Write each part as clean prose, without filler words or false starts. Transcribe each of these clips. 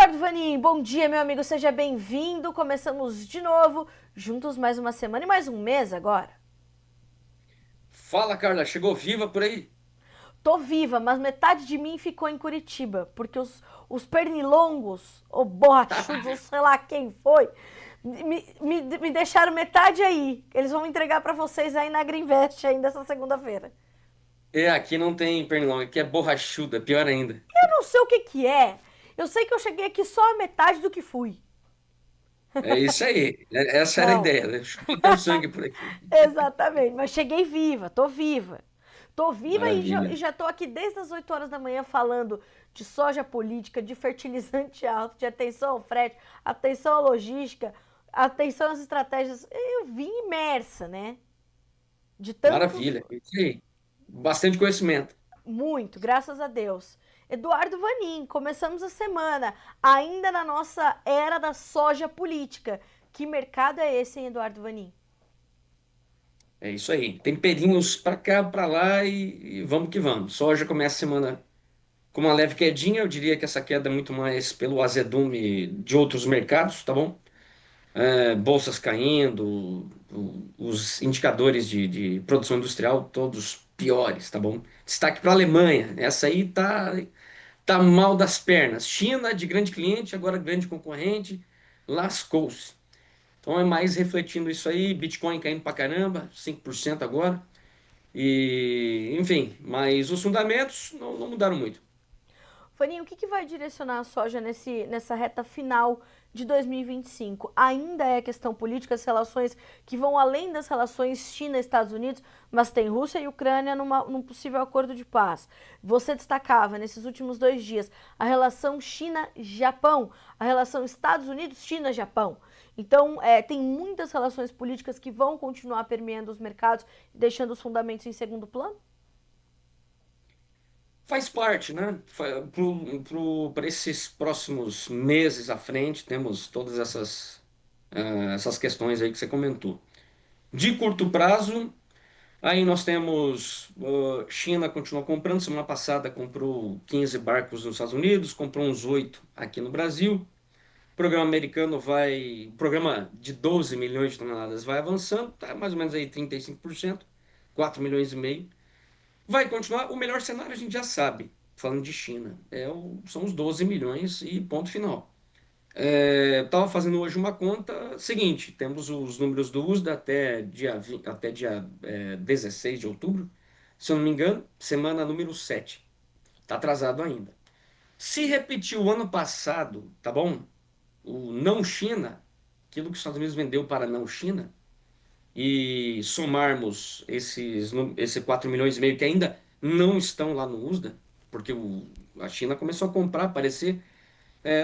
Eduardo Vanin, bom dia, meu amigo, seja bem-vindo. Começamos de novo, juntos mais uma semana e mais um mês agora. Fala, Carla, chegou viva por aí? Tô viva, mas metade de mim ficou em Curitiba, porque os pernilongos, ou borrachudos, ou sei lá quem foi, me deixaram metade aí. Eles vão entregar pra vocês aí na Greenvest ainda essa segunda-feira. Aqui não tem pernilongo, aqui é borrachuda, pior ainda. Eu não sei o que que é. Eu sei que eu cheguei aqui só a metade do que fui. É isso aí, essa era a Não, ideia, né? Chupa até o sangue por aqui. exatamente, mas cheguei viva, tô viva. Tô viva e Maravilha. já tô aqui desde as 8 horas da manhã falando de soja política, de fertilizante alto, de atenção ao frete, atenção à logística, atenção às estratégias. Eu vim imersa, né? De tantos, Maravilha, é isso aí. Bastante conhecimento. muito, graças a Deus. Eduardo Vanin, começamos a semana ainda na nossa era da soja política. Que mercado é esse, hein, Eduardo Vanin? É isso aí. Temperinhos pra cá, pra lá e vamos que vamos. Soja começa a semana com uma leve quedinha, eu diria que essa queda é muito mais pelo azedume de outros mercados, tá bom? Bolsas caindo, os indicadores de produção industrial todos piores, tá bom? Destaque para a Alemanha, essa aí tá mal das pernas. China, de grande cliente, agora grande concorrente, lascou-se. Então é mais refletindo isso aí, Bitcoin caindo pra caramba, 5% agora. E, enfim, mas os fundamentos não mudaram muito. Faninho, o que, que vai direcionar a soja nessa reta final de 2025? Ainda é questão política, as relações que vão além das relações China-Estados Unidos, mas tem Rússia e Ucrânia num possível acordo de paz. Você destacava nesses últimos 2 dias a relação China-Japão, a relação Estados Unidos-China-Japão. Então, tem muitas relações políticas que vão continuar permeando os mercados, deixando os fundamentos em segundo plano? Faz parte, né? Para esses próximos meses à frente, temos todas essas questões aí que você comentou. De curto prazo, aí nós temos China continua comprando. Semana passada comprou 15 barcos nos Estados Unidos, comprou uns 8 aqui no Brasil. O programa americano vai, o programa de 12 milhões de toneladas vai avançando, tá mais ou menos aí 35%, 4 milhões e meio. Vai continuar. O melhor cenário a gente já sabe, falando de China, são os 12 milhões e ponto final. Estava fazendo hoje uma conta seguinte: temos os números do USDA até dia, 20, até dia 16 de outubro, se eu não me engano, semana número 7. Está atrasado ainda. Se repetir o ano passado, tá bom? O não China, aquilo que os Estados Unidos vendeu para não China, e somarmos esse 4 milhões e meio que ainda não estão lá no USDA, porque a China começou a comprar, aparecer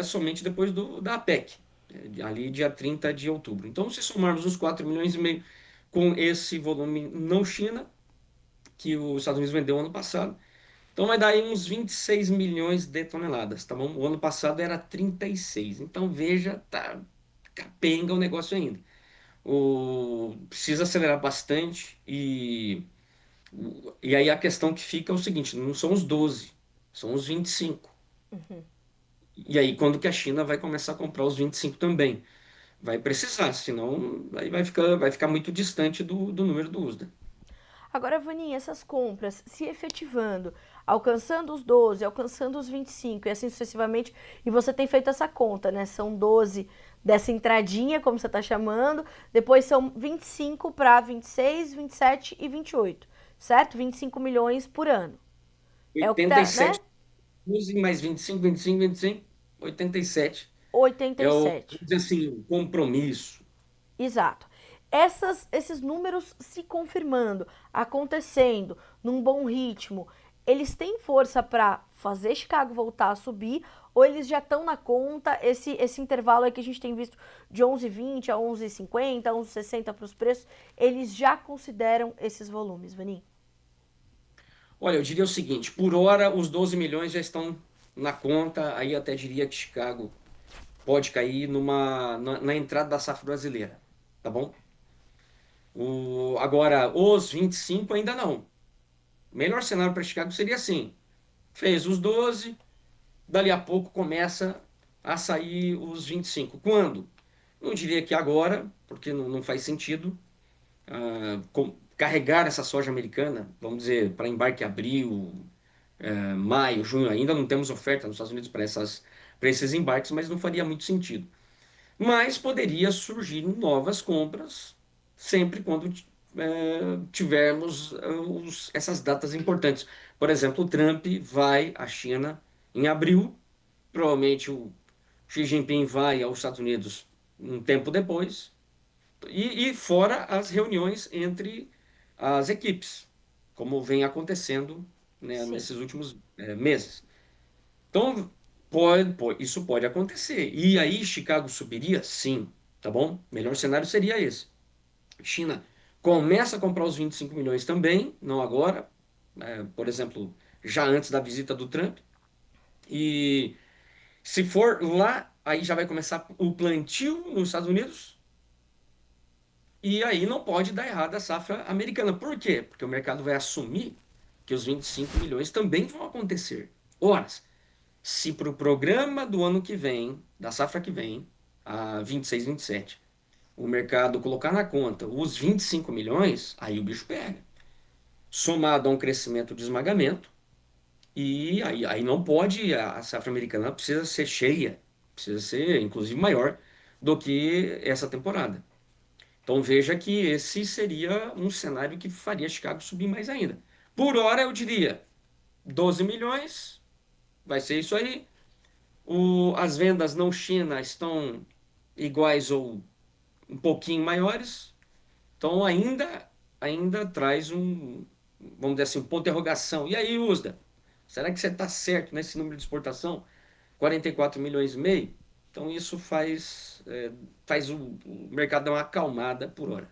somente depois da APEC, ali dia 30 de outubro. Então, se somarmos os 4 milhões e meio com esse volume não China, que os Estados Unidos vendeu ano passado, então vai dar aí uns 26 milhões de toneladas, tá bom? O ano passado era 36. Então, veja, tá capenga o negócio ainda. Precisa acelerar bastante e aí a questão que fica é o seguinte, não são os 12, são os 25. E aí quando que a China vai começar a comprar os 25 também? Vai precisar, senão aí vai ficar muito distante do número do USDA. Agora, Vaninha, essas compras se efetivando, alcançando os 12, alcançando os 25 e assim sucessivamente, e você tem feito essa conta, né? São 12 dessa entradinha, como você está chamando, depois são 25 para 26, 27 e 28, certo? 25 milhões por ano. É o que Oitenta e tá, né? sete, 12 mais 25, 25, 25, 87. É o, 87. vamos dizer assim, o compromisso. Exato. Esses números se confirmando, acontecendo num bom ritmo, eles têm força para fazer Chicago voltar a subir ou eles já estão na conta, esse intervalo aí que a gente tem visto de 11,20 a 11,50, 11,60 para os preços, eles já consideram esses volumes, Vani? Olha, eu diria o seguinte, por hora os 12 milhões já estão na conta, aí eu até diria que Chicago pode cair na entrada da safra brasileira, tá bom? Agora, os 25 ainda não. O melhor cenário para Chicago seria assim: fez os 12, dali a pouco começa a sair os 25. Quando? Não diria que agora, porque não faz sentido carregar essa soja americana, vamos dizer, para embarque em abril, maio, junho. Ainda não temos oferta nos Estados Unidos para esses embarques, mas não faria muito sentido. Mas poderia surgir novas compras sempre quando tivermos essas datas importantes. Por exemplo, o Trump vai à China em abril, provavelmente o Xi Jinping vai aos Estados Unidos um tempo depois, e fora as reuniões entre as equipes, como vem acontecendo, né, Sim, nesses últimos meses. Então, isso pode acontecer. E aí, Chicago subiria? Sim, tá bom? Melhor cenário seria esse. China começa a comprar os 25 milhões também, não agora, por exemplo, já antes da visita do Trump. E se for lá, aí já vai começar o plantio nos Estados Unidos. E aí não pode dar errado a safra americana. Por quê? Porque o mercado vai assumir que os 25 milhões também vão acontecer. Ora, se para o programa do ano que vem, da safra que vem, a 26, 27, o mercado colocar na conta os 25 milhões, aí o bicho pega. Somado a um crescimento de esmagamento, e aí não pode, a safra americana precisa ser cheia, precisa ser inclusive maior do que essa temporada. Então veja que esse seria um cenário que faria Chicago subir mais ainda. Por hora eu diria 12 milhões, vai ser isso aí. As vendas não China estão iguais ou um pouquinho maiores. Então ainda traz vamos dizer assim, um ponto de interrogação. E aí, USDA, será que você está certo nesse número de exportação? 44 milhões e meio? Então isso faz o mercado dar uma acalmada por hora.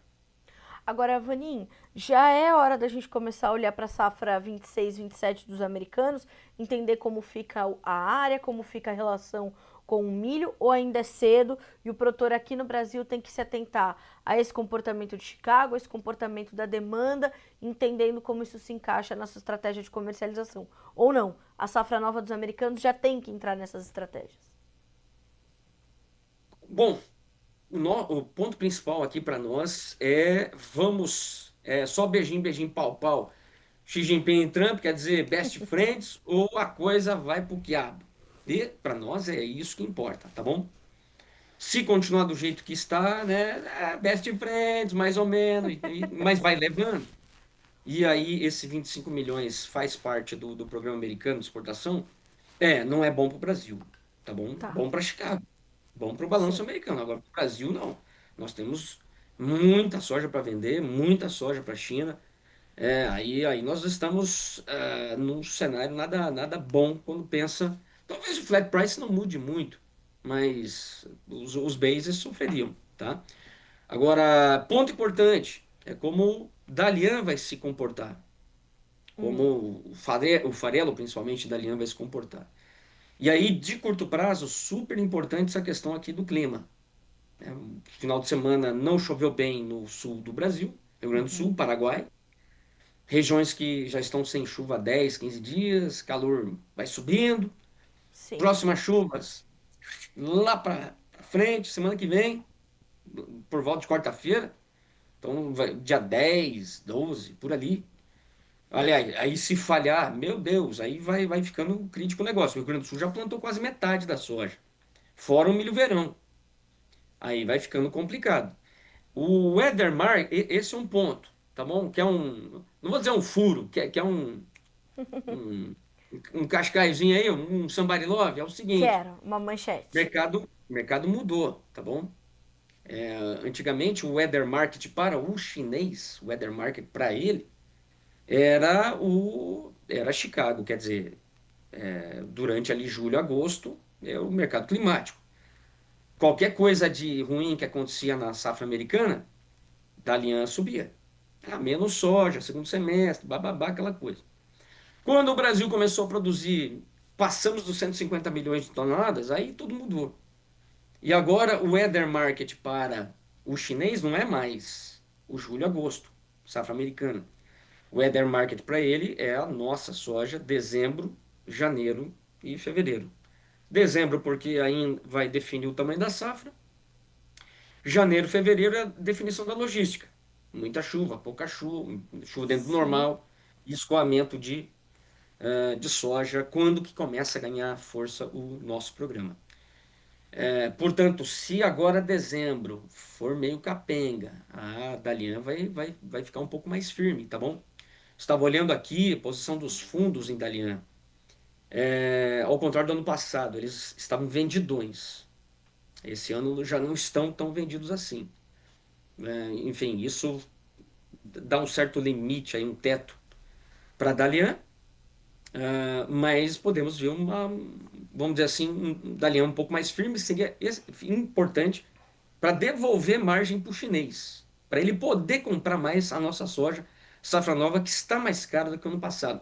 agora, Vanin, já é hora da gente começar a olhar para a safra 26, 27 dos americanos, entender como fica a área, como fica a relação com o milho, ou ainda é cedo e o produtor aqui no Brasil tem que se atentar a esse comportamento de Chicago, a esse comportamento da demanda, entendendo como isso se encaixa na sua estratégia de comercialização. Ou não, a safra nova dos americanos já tem que entrar nessas estratégias. Bom, o ponto principal aqui para nós só beijinho, beijinho, pau, pau. Xi Jinping e Trump, quer dizer, best friends, ou a coisa vai pro quiabo. E para nós é isso que importa, tá bom? Se continuar do jeito que está, né, best friends, mais ou menos, mas vai levando. E aí, esse 25 milhões faz parte do programa americano de exportação? Não é bom para o Brasil, tá bom? Tá, Bom para Chicago, bom para o balanço sim. americano. Agora, para o Brasil, não. Nós temos muita soja para vender, muita soja para a China. Aí nós estamos num cenário nada bom quando pensa. Talvez o flat price não mude muito, mas os bases sofreriam, tá? Agora, ponto importante é como o Dalian vai se comportar, como o farelo, principalmente, Dalian vai se comportar. E aí, de curto prazo, super importante essa questão aqui do clima. Final de semana não choveu bem no sul do Brasil, Rio Grande do Sul, Paraguai. Regiões que já estão sem chuva há 10, 15 dias, calor vai subindo. Sim. Próximas chuvas lá para frente, semana que vem, por volta de quarta-feira. Então, dia 10, 12, por ali. Aliás, aí se falhar, meu Deus, aí vai ficando crítico o negócio. O Rio Grande do Sul já plantou quase metade da soja, fora o milho verão. Aí vai ficando complicado. O Weathermark, esse é um ponto, tá bom? Que é não vou dizer um furo, que é um, um cascaizinho aí, um somebody love, é o seguinte, Quero uma manchete. mercado mudou, tá bom? Antigamente o weather market para o chinês, o weather market para ele, era Chicago, quer dizer, durante ali julho, agosto, é o mercado climático. Qualquer coisa de ruim que acontecia na safra americana, da aliança subia. Menos soja, segundo semestre, bababá, aquela coisa. Quando o Brasil começou a produzir, passamos dos 150 milhões de toneladas, aí tudo mudou. E agora o weather market para o chinês não é mais o julho, agosto, safra americana. O weather market para ele é a nossa soja, dezembro, janeiro e fevereiro. Dezembro, porque aí vai definir o tamanho da safra. Janeiro, fevereiro é a definição da logística. Muita chuva, pouca chuva, chuva dentro do Sim. normal, e escoamento de soja, quando que começa a ganhar força o nosso programa. Portanto, se agora dezembro for meio capenga, a Dalian vai ficar um pouco mais firme, tá bom? Estava olhando aqui a posição dos fundos em Dalian. Ao contrário do ano passado, eles estavam vendidões. Esse ano já não estão tão vendidos assim. Enfim, isso dá um certo limite, aí, um teto para a Dalian, mas podemos ver vamos dizer assim, um Dalian um pouco mais firme, seria importante para devolver margem para o chinês, para ele poder comprar mais a nossa soja safra nova, que está mais cara do que o ano passado,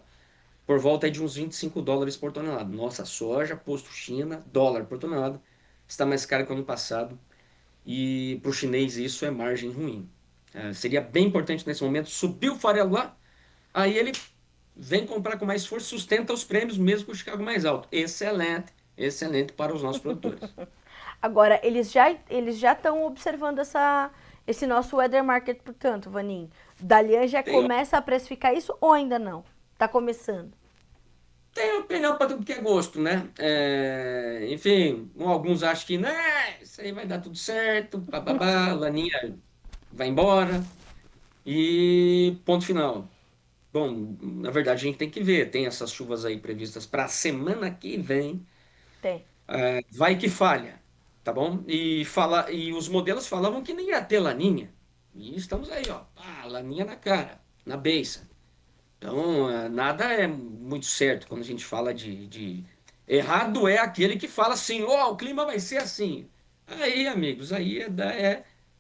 por volta aí de uns US$ 25 por tonelada. Nossa soja, posto China, dólar por tonelada, está mais cara que o ano passado, e para o chinês isso é margem ruim. Seria bem importante nesse momento subir o farelo lá, aí ele vem comprar com mais força, sustenta os prêmios mesmo com o Chicago mais alto. Excelente, excelente para os nossos produtores. Agora, eles já estão observando esse nosso weather market, portanto, Vanin. Dalian já Tem começa a precificar isso ou ainda não? Tá começando. Tem opinião para tudo que é gosto, né? Enfim, alguns acham que né, isso aí vai dar tudo certo, bababá, Laninha vai embora e ponto final. Bom, na verdade a gente tem que ver, tem essas chuvas aí previstas para a semana que vem, Tem. vai que falha, tá bom? E os modelos falavam que nem ia ter Laninha. E estamos aí, ó, Laninha na cara, na beiça. Então, nada é muito certo quando a gente fala de. Errado é aquele que fala assim, ó, o clima vai ser assim. Aí, amigos, aí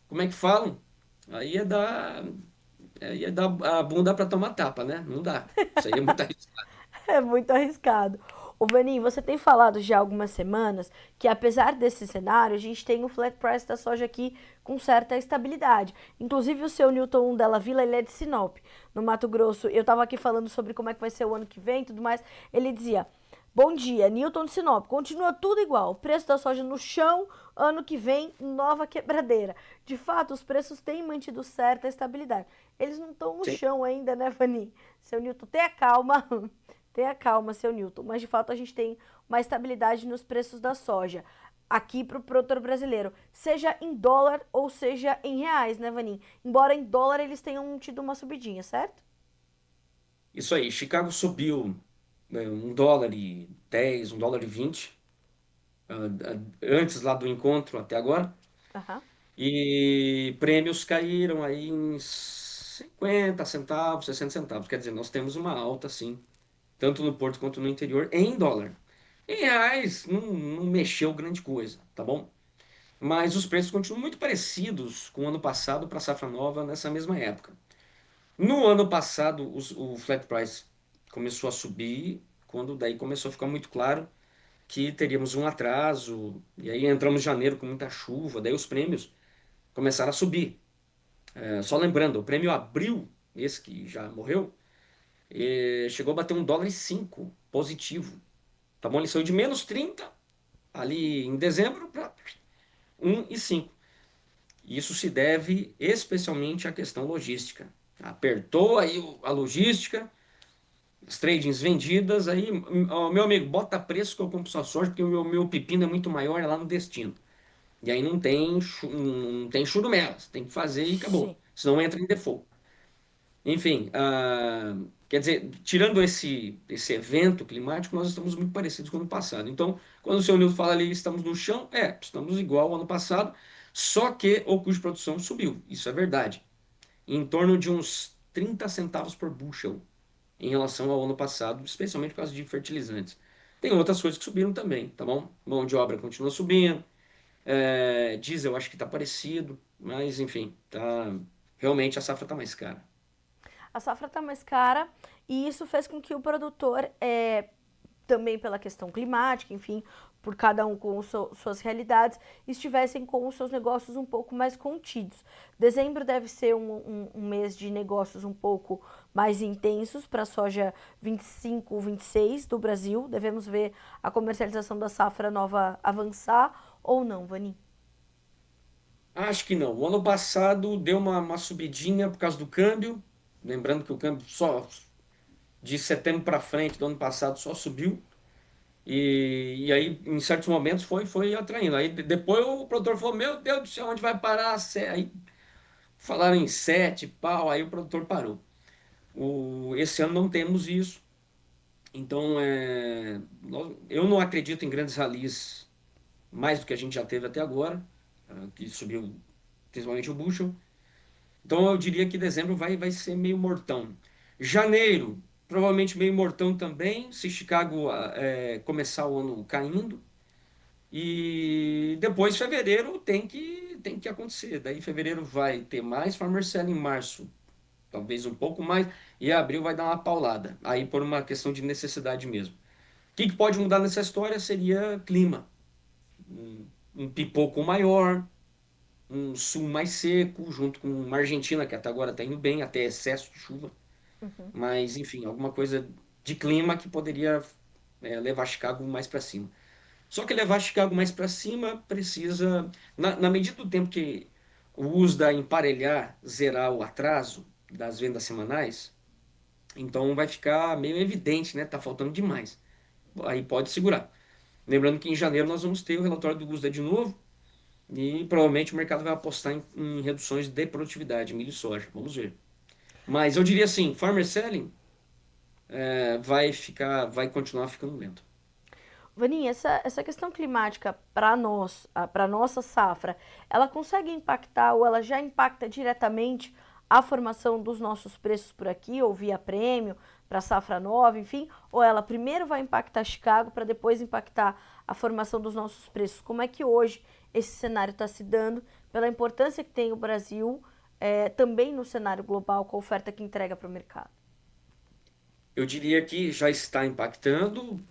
como é que falam? Aí é dar a bunda para tomar tapa, né? Não dá. Isso aí é muito arriscado. É muito arriscado. Ô, Vanin, você tem falado já há algumas semanas que, apesar desse cenário, a gente tem o flat price da soja aqui com certa estabilidade. Inclusive, o seu Newton Della Villa, ele é de Sinop, no Mato Grosso. Eu estava aqui falando sobre como é que vai ser o ano que vem e tudo mais. Ele dizia: Bom dia, Newton de Sinop. Continua tudo igual. Preço da soja no chão, ano que vem, nova quebradeira. De fato, os preços têm mantido certa estabilidade. Eles não estão no Sim. chão ainda, né, Vanin? Seu Newton, tenha calma. Tenha calma, seu Newton. Mas de fato a gente tem uma estabilidade nos preços da soja aqui para o produtor brasileiro, seja em dólar ou seja em reais, né, Vanin? Embora em dólar eles tenham tido uma subidinha, certo? Isso aí, Chicago subiu US$ 1,10, US$ 1,20, antes lá do encontro até agora. Aham. E prêmios caíram aí em 50 centavos, 60 centavos. Quer dizer, nós temos uma alta, sim, tanto no Porto quanto no interior, em dólar. Em reais, não mexeu grande coisa, tá bom? Mas os preços continuam muito parecidos com o ano passado para a safra nova nessa mesma época. No ano passado, o flat price começou a subir, quando daí começou a ficar muito claro que teríamos um atraso, e aí entramos em janeiro com muita chuva, daí os prêmios começaram a subir. Só lembrando, o prêmio Abril, esse que já morreu, chegou a bater US$ 1,05 positivo. Tá bom? Ele saiu de -30 ali em dezembro para 1,05. Isso se deve especialmente à questão logística. Apertou aí a logística, as tradings vendidas, aí, ó, meu amigo, bota preço que eu compro sua soja, porque o meu pepino é muito maior, é lá no destino. E aí não tem churumelas, tem que fazer e acabou. Sim. Senão entra em default. Enfim, quer dizer, tirando esse evento climático, nós estamos muito parecidos com o ano passado. Então, quando o senhor Nilton fala ali, estamos no chão, estamos igual ao ano passado, só que o custo de produção subiu. Isso é verdade. Em torno de uns 30 centavos por bushel em relação ao ano passado, especialmente por causa de fertilizantes. Tem outras coisas que subiram também, tá bom? Mão de obra continua subindo, diesel acho que está parecido, mas enfim, realmente a safra está mais cara. A safra está mais cara e isso fez com que o produtor também pela questão climática, enfim, por cada um com suas realidades, estivessem com os seus negócios um pouco mais contidos. Dezembro deve ser um mês de negócios um pouco mais intensos para a soja 25, 26 do Brasil. Devemos ver a comercialização da safra nova avançar ou não, Vani? Acho que não. O ano passado deu uma subidinha por causa do câmbio. Lembrando que o câmbio só de setembro para frente do ano passado só subiu. E aí, em certos momentos, foi atraindo. Aí depois o produtor falou: Meu Deus do céu, onde vai parar? Aí falaram em 7 pau, aí o produtor parou. Esse ano não temos isso. Então, eu não acredito em grandes ralis mais do que a gente já teve até agora, que subiu principalmente o bushel. Então eu diria que dezembro vai ser meio mortão. Janeiro, provavelmente meio mortão também, se Chicago começar o ano caindo. E depois fevereiro tem que acontecer. Daí fevereiro vai ter mais farmer sale, em março talvez um pouco mais, e abril vai dar uma paulada. Aí por uma questão de necessidade mesmo. O que pode mudar nessa história seria clima. Um pipoco maior, um sul mais seco, junto com uma Argentina que até agora está indo bem, até excesso de chuva. Uhum. Mas, enfim, alguma coisa de clima que poderia levar Chicago mais para cima. Só que levar Chicago mais para cima precisa, na medida do tempo que o USDA emparelhar, zerar o atraso das vendas semanais, então vai ficar meio evidente, né? Tá faltando demais. Aí pode segurar. Lembrando que em janeiro nós vamos ter o relatório do USDA de novo e provavelmente o mercado vai apostar em reduções de produtividade, milho e soja. Vamos ver. Mas eu diria assim, farmer selling vai continuar ficando lento. Vaninha, essa questão climática para nós, para nossa safra, ela consegue impactar ou ela já impacta diretamente a formação dos nossos preços por aqui, ou via prêmio, para safra nova, enfim, ou ela primeiro vai impactar Chicago para depois impactar a formação dos nossos preços? Como é que hoje esse cenário está se dando, pela importância que tem o Brasil também no cenário global, com a oferta que entrega para o mercado? Eu diria que já está impactando,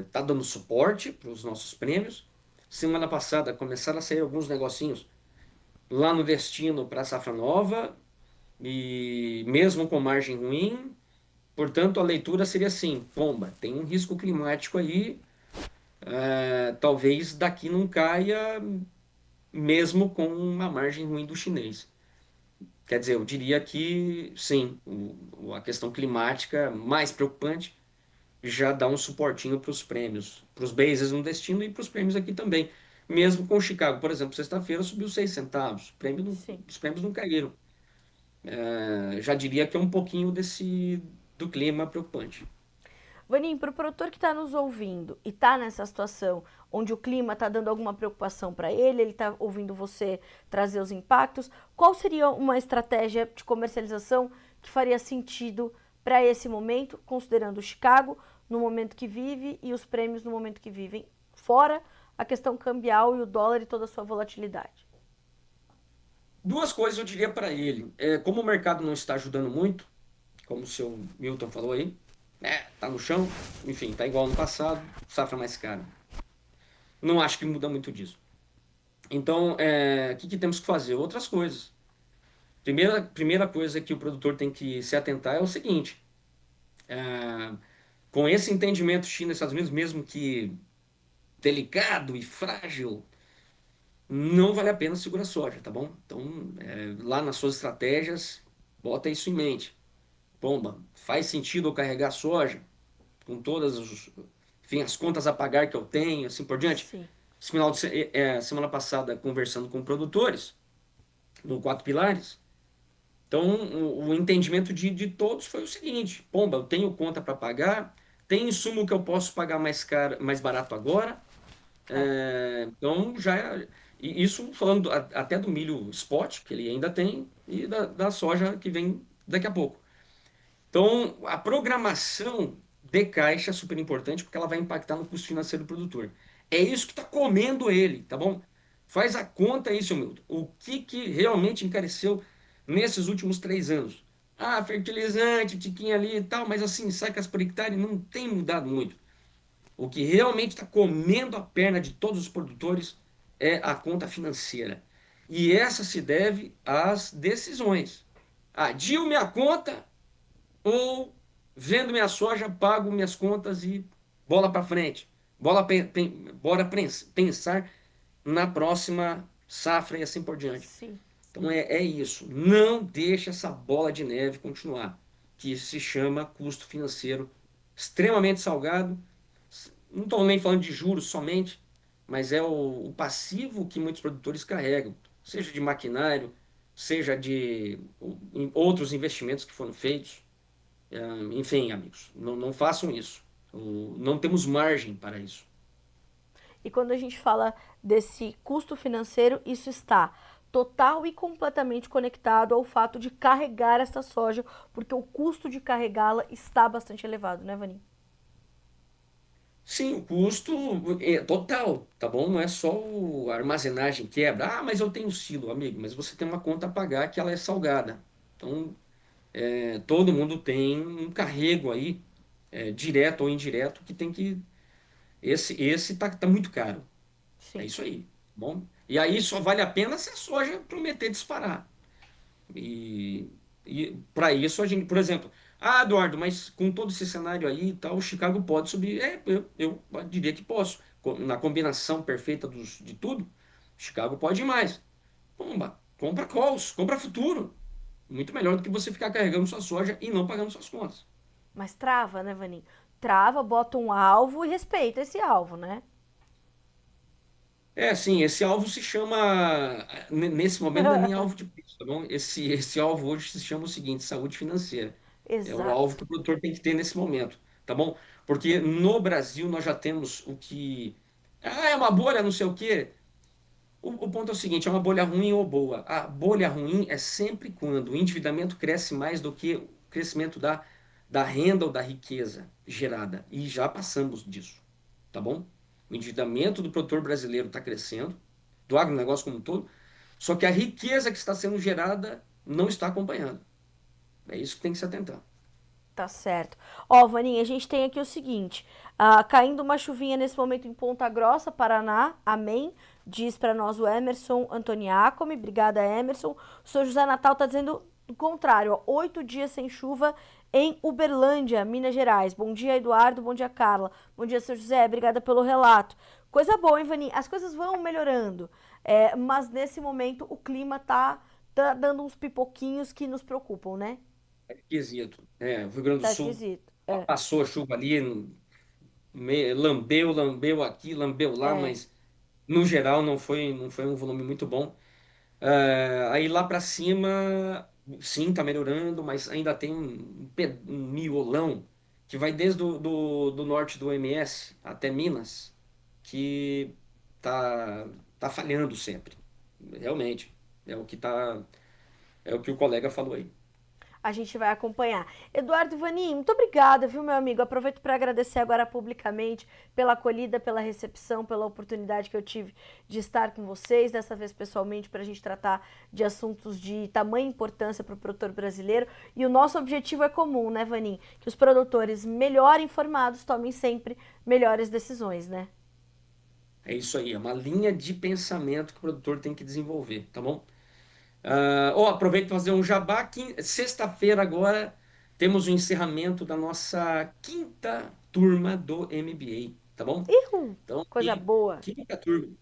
está dando suporte para os nossos prêmios. Semana passada começaram a sair alguns negocinhos lá no destino para a safra nova, e mesmo com margem ruim, portanto a leitura seria assim: pomba, tem um risco climático aí, talvez daqui não caia, mesmo com uma margem ruim do chinês. Quer dizer, eu diria que sim, a questão climática mais preocupante já dá um suportinho para os prêmios, para os bases no destino e para os prêmios aqui também. Mesmo com Chicago, por exemplo, sexta-feira subiu 6 centavos, Sim. os prêmios não caíram. Já diria que é um pouquinho do clima preocupante. Vaninho, para o produtor que está nos ouvindo e está nessa situação onde o clima está dando alguma preocupação para ele está ouvindo você trazer os impactos, qual seria uma estratégia de comercialização que faria sentido para esse momento, considerando o Chicago no momento que vive e os prêmios no momento que vivem, fora a questão cambial e o dólar e toda a sua volatilidade? Duas coisas eu diria para ele. Como o mercado não está ajudando muito, como o seu Milton falou aí, tá no chão, enfim, tá igual no passado, safra mais cara. Não acho que muda muito disso. Então, o que temos que fazer? Outras coisas. Primeira coisa que o produtor tem que se atentar é o seguinte: é, com esse entendimento China e Estados Unidos, mesmo que delicado e frágil, não vale a pena segurar soja, tá bom? Então, lá nas suas estratégias, bota isso em mente. Pomba, faz sentido eu carregar soja com enfim, as contas a pagar que eu tenho, assim por diante? Sim. Semana passada, conversando com produtores, no Quatro Pilares, então o entendimento de todos foi o seguinte: pomba, eu tenho conta para pagar, tem insumo que eu posso pagar mais caro, mais barato agora, É. então e isso falando até do milho spot, que ele ainda tem, e da soja que vem daqui a pouco. Então, a programação de caixa é super importante porque ela vai impactar no custo financeiro do produtor. É isso que está comendo ele, tá bom? Faz a conta aí, seu Milton. O que realmente encareceu nesses últimos 3 anos? Ah, fertilizante, tiquinho ali e tal, mas assim, sacas por hectare não tem mudado muito. O que realmente está comendo a perna de todos os produtores é a conta financeira. E essa se deve às decisões. Adio minha conta ou vendo minha soja, pago minhas contas e bola para frente. Bora pensar na próxima safra e assim por diante. Sim. Então é isso. Não deixe essa bola de neve continuar, que se chama custo financeiro extremamente salgado. Não estou nem falando de juros somente, mas é o passivo que muitos produtores carregam, seja de maquinário, seja de outros investimentos que foram feitos. Enfim, amigos, não façam isso. Não temos margem para isso. E quando a gente fala desse custo financeiro, isso está total e completamente conectado ao fato de carregar essa soja, porque o custo de carregá-la está bastante elevado, né, Vaninho? Sim, o custo é total, tá bom? Não é só a armazenagem quebra. Ah, mas eu tenho silo, amigo, mas você tem uma conta a pagar que ela é salgada. Então, todo mundo tem um carrego aí, direto ou indireto, que tem que. Esse tá muito caro. É Sim. isso aí, tá bom? E aí só vale a pena se a soja prometer disparar. E, e para isso a gente, por exemplo, Eduardo, mas com todo esse cenário aí e tal, o Chicago pode subir. Eu diria que posso. Na combinação perfeita de tudo, Chicago pode ir mais. Pomba, compra calls, compra futuro. Muito melhor do que você ficar carregando sua soja e não pagando suas contas. Mas trava, né, Vaninho? Trava, bota um alvo e respeita esse alvo, né? Sim, esse alvo se chama, nesse momento não é nem alvo de preço, tá bom? Esse alvo hoje se chama o seguinte, saúde financeira. É o Exato. alvo que o produtor tem que ter nesse momento, tá bom? Porque no Brasil nós já temos o que... é uma bolha, não sei o quê. O ponto é o seguinte, é uma bolha ruim ou boa? A bolha ruim é sempre quando o endividamento cresce mais do que o crescimento da renda ou da riqueza gerada. E já passamos disso, tá bom? O endividamento do produtor brasileiro está crescendo, do agronegócio como um todo, só que a riqueza que está sendo gerada não está acompanhando. É isso que tem que se atentar. Tá certo. Ó, Vaninha, a gente tem aqui o seguinte: caindo uma chuvinha nesse momento em Ponta Grossa, Paraná, amém. Diz pra nós o Emerson Antoniacomi, obrigada, Emerson. O senhor José Natal tá dizendo o contrário, ó, 8 dias sem chuva em Uberlândia, Minas Gerais. Bom dia, Eduardo, bom dia, Carla. Bom dia, senhor José, obrigada pelo relato. Coisa boa, hein, Vaninha? As coisas vão melhorando, mas nesse momento o clima tá dando uns pipoquinhos que nos preocupam, né? É esquisito. O Rio Grande do Tá Sul esquisito. passou a chuva ali, lambeu aqui, lambeu lá, É. mas no geral não foi um volume muito bom. Aí lá para cima, sim, tá melhorando, mas ainda tem um miolão que vai desde do norte do MS até Minas, que tá, tá falhando sempre. Realmente. É o que o colega falou aí. A gente vai acompanhar. Eduardo Vaninho, muito obrigada, viu, meu amigo? Aproveito para agradecer agora publicamente pela acolhida, pela recepção, pela oportunidade que eu tive de estar com vocês, dessa vez pessoalmente, para a gente tratar de assuntos de tamanha importância para o produtor brasileiro. E o nosso objetivo é comum, né, Vaninho? Que os produtores melhor informados tomem sempre melhores decisões, né? É isso aí, é uma linha de pensamento que o produtor tem que desenvolver, tá bom? Aproveito para fazer um jabá. Sexta-feira agora temos o encerramento da nossa quinta turma do MBA, tá bom? Então, Coisa boa. quinta turma.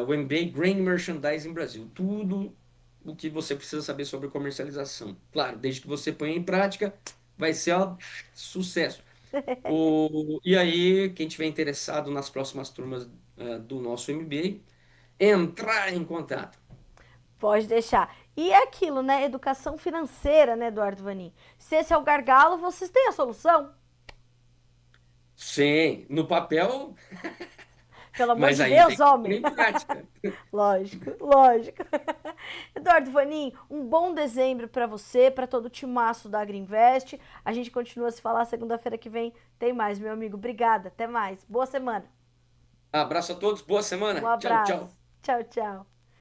O MBA Grain Merchandising Brasil. Tudo o que você precisa saber sobre comercialização. Claro, desde que você ponha em prática, vai ser um sucesso. E aí, quem tiver interessado nas próximas turmas do nosso MBA, entrar em contato. Pode deixar. E é aquilo, né? Educação financeira, né, Eduardo Vaninho? Se esse é o gargalo, vocês têm a solução? Sim, no papel, Pelo amor mas de aí tem Deus, que pôr homem. em prática. Lógico, lógico. Eduardo Vanin, um bom dezembro para você, para todo o timaço da Agriinvest. A gente continua a se falar segunda-feira que vem. Tem mais, meu amigo. Obrigada. Até mais. Boa semana. Abraço a todos, boa Um semana. Tchau, abraço. tchau. Tchau, tchau.